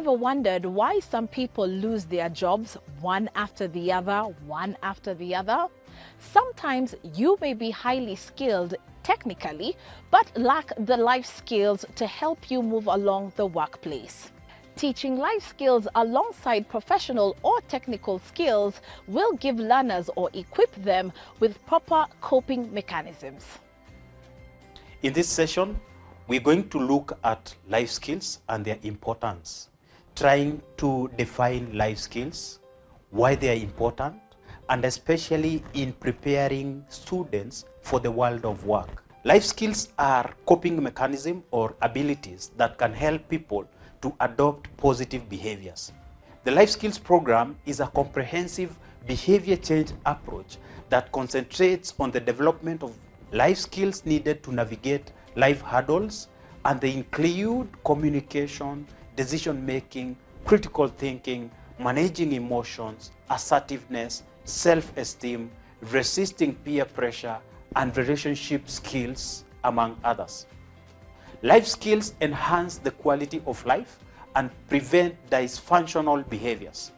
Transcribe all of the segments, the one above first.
ever wondered why some people lose their jobs one after the other, Sometimes you may be highly skilled technically, but lack the life skills to help you move along the workplace. Teaching life skills alongside professional or technical skills will give learners or equip them with proper coping mechanisms. In this session, we're going to look at life skills and their importance, trying to define life skills, why they are important, and especially in preparing students for the world of work. Life skills are coping mechanisms or abilities that can help people to adopt positive behaviors. The Life Skills program is a comprehensive behavior change approach that concentrates on the development of life skills needed to navigate life hurdles, and they include communication, decision-making, critical thinking, managing emotions, assertiveness, self-esteem, resisting peer pressure, and relationship skills, among others. Life skills enhance the quality of life and prevent dysfunctional behaviors.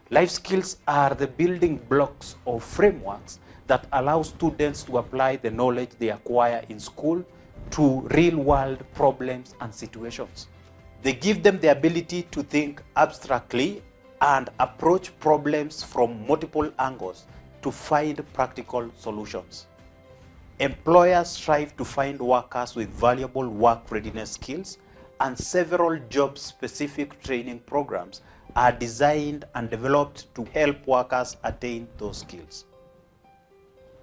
Life skills are the building blocks or frameworks that allow students to apply the knowledge they acquire in school to real-world problems and situations. They give them the ability to think abstractly and approach problems from multiple angles to find practical solutions. Employers strive to find workers with valuable work readiness skills, and several job-specific training programs are designed and developed to help workers attain those skills.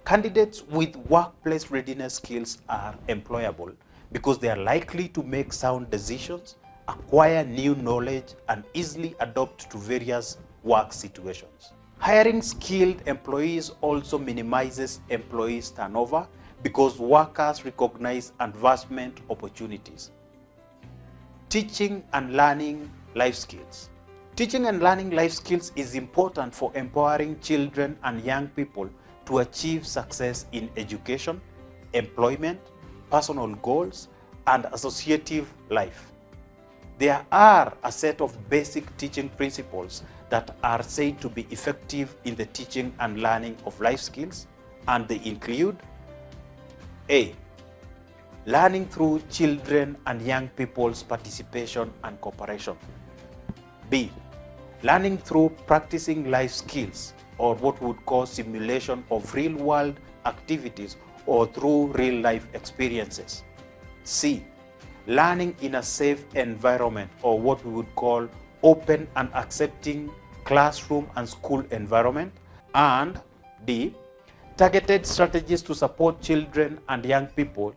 Candidates with workplace readiness skills are employable because they are likely to make sound decisions, acquire new knowledge, and easily adapt to various work situations. Hiring skilled employees also minimizes employees' turnover because workers recognize advancement opportunities. Teaching and learning life skills. Teaching and learning life skills is important for empowering children and young people to achieve success in education, employment, personal goals, and associative life. There are a set of basic teaching principles that are said to be effective in the teaching and learning of life skills, and they include: A. Learning through children and young people's participation and cooperation. B. Learning through practicing life skills, or what we would call simulation of real-world activities or through real-life experiences. C. Learning in a safe environment, or what we would call open and accepting classroom and school environment. And D. Targeted strategies to support children and young people,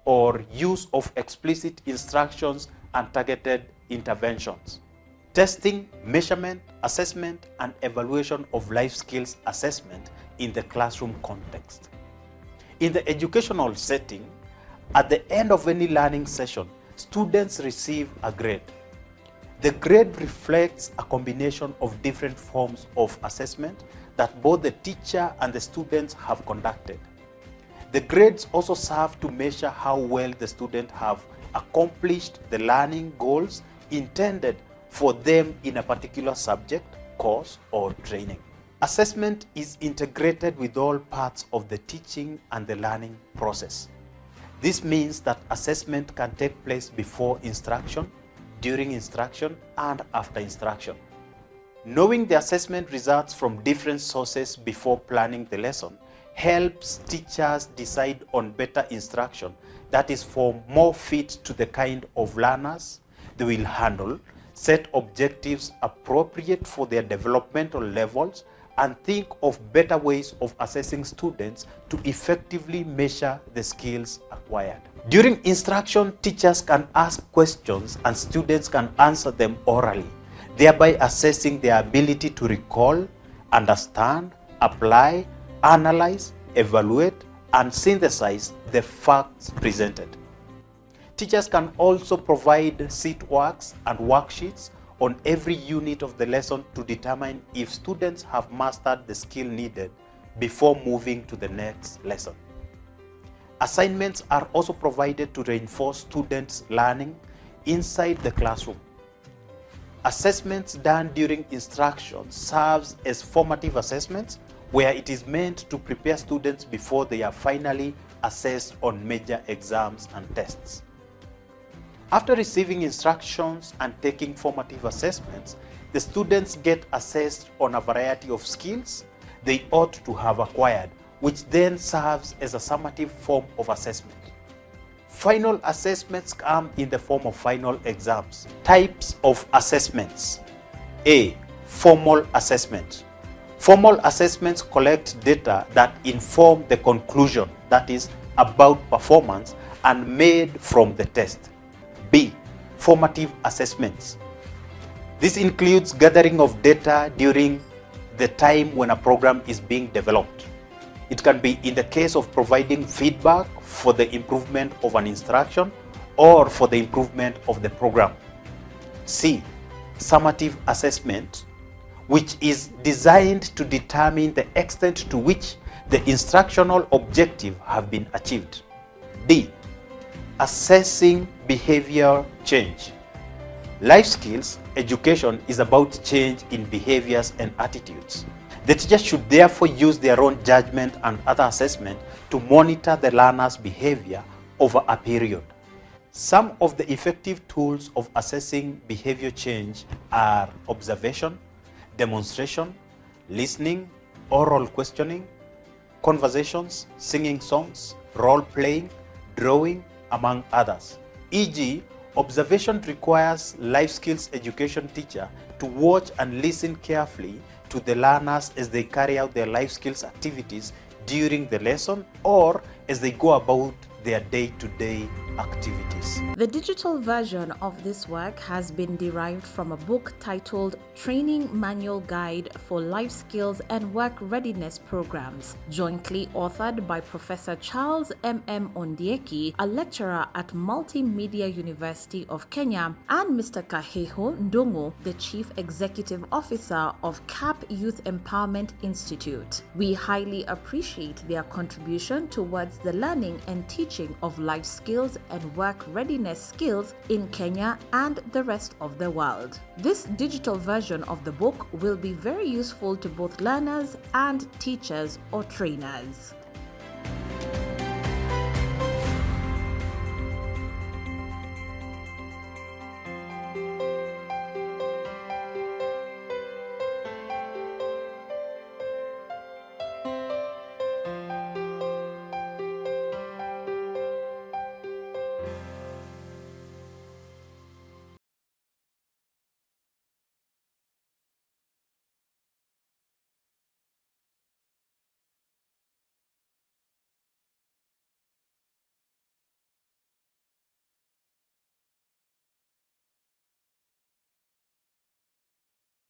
or use of explicit instructions and targeted interventions. Testing, measurement, assessment, and evaluation of life skills assessment in the classroom context. In the educational setting, at the end of any learning session, students receive a grade. The grade reflects a combination of different forms of assessment that both the teacher and the students have conducted. The grades also serve to measure how well the students have accomplished the learning goals intended for them in a particular subject, course, or training. Assessment is integrated with all parts of the teaching and the learning process. This means that assessment can take place before instruction, during instruction, and after instruction. Knowing the assessment results from different sources before planning the lesson helps teachers decide on better instruction that is more fit to the kind of learners they will handle, set objectives appropriate for their developmental levels, and think of better ways of assessing students to effectively measure the skills acquired. During instruction, teachers can ask questions and students can answer them orally, thereby assessing their ability to recall, understand, apply, analyze, evaluate, and synthesize the facts presented. Teachers can also provide seat works and worksheets on every unit of the lesson to determine if students have mastered the skill needed before moving to the next lesson. Assignments are also provided to reinforce students' learning inside the classroom. Assessments done during instruction serves as formative assessments where it is meant to prepare students before they are finally assessed on major exams and tests. After receiving instructions and taking formative assessments, the students get assessed on a variety of skills they ought to have acquired, which then serves as a summative form of assessment. Final assessments come in the form of final exams. Types of assessments. A. Formal assessment. Formal assessments collect data that inform the conclusion, that is, about performance, and made from the test. B. Formative assessments. This includes gathering of data during the time when a program is being developed. It can be in the case of providing feedback for the improvement of an instruction or for the improvement of the program. C. Summative assessment, which is designed to determine the extent to which the instructional objective have been achieved. D. Assessing behavior change. Life skills education is about change in behaviors and attitudes. The teacher should therefore use their own judgment and other assessment to monitor the learner's behavior over a period. Some of the effective tools of assessing behavior change are observation, demonstration, listening, oral questioning, conversations, singing songs, role-playing, drawing, among others. E.g., observation requires life skills education teacher to watch and listen carefully to the learners as they carry out their life skills activities during the lesson or as they go about their day-to-day activities. The digital version of this work has been derived from a book titled Training Manual Guide for Life Skills and Work Readiness Programs, jointly authored by Professor Charles M.M. Ondieki, a lecturer at Multimedia University of Kenya, and Mr. Kaheho Ndungu, the Chief Executive Officer of CAP Youth Empowerment Institute. We highly appreciate their contribution towards the learning and teaching of life skills and work readiness skills in Kenya and the rest of the world. This digital version of the book will be very useful to both learners and teachers or trainers.